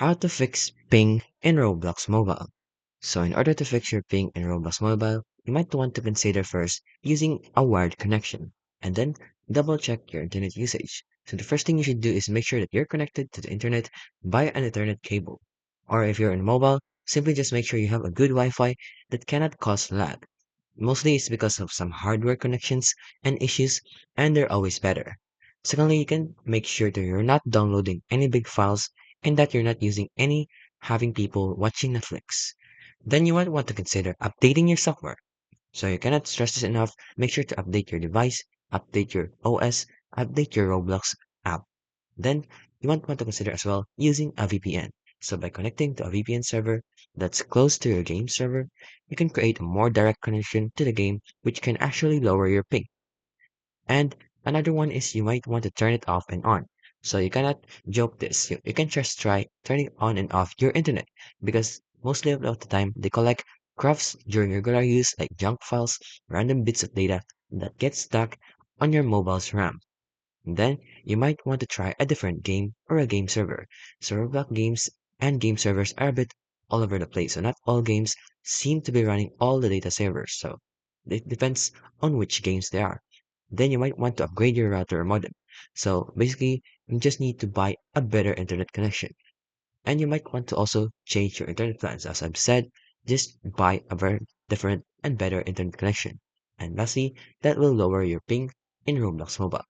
How to fix ping in Roblox Mobile. So in order to fix your ping in Roblox Mobile, you might want to consider first using a wired connection and then double check your internet usage. So the first thing you should do is make sure that you're connected to the internet by an Ethernet cable. Or if you're in mobile, simply just make sure you have a good Wi-Fi that cannot cause lag. Mostly it's because of some hardware connections and issues, and they're always better. Secondly, you can make sure that you're not downloading any big files and that you're not using any having people watching Netflix. Then you might want to consider updating your software. So you cannot stress this enough. Make sure to update your device, update your OS, update your Roblox app. Then you might want to consider as well using a VPN. So by connecting to a VPN server that's close to your game server, you can create a more direct connection to the game, which can actually lower your ping. And another one is you might want to turn it off and on. So you cannot joke this. You can just try turning on and off your internet because mostly of the time they collect crafts during regular use like junk files, random bits of data that get stuck on your mobile's RAM. And then you might want to try a different game or a game server. So Roblox games and game servers are a bit all over the place. So not all games seem to be running all the data servers. So it depends on which games they are. Then you might want to upgrade your router or modem. So basically, you just need to buy a better internet connection. And you might want to also change your internet plans. As I've said, just buy a very different and better internet connection. And lastly, that will lower your ping in Roblox Mobile.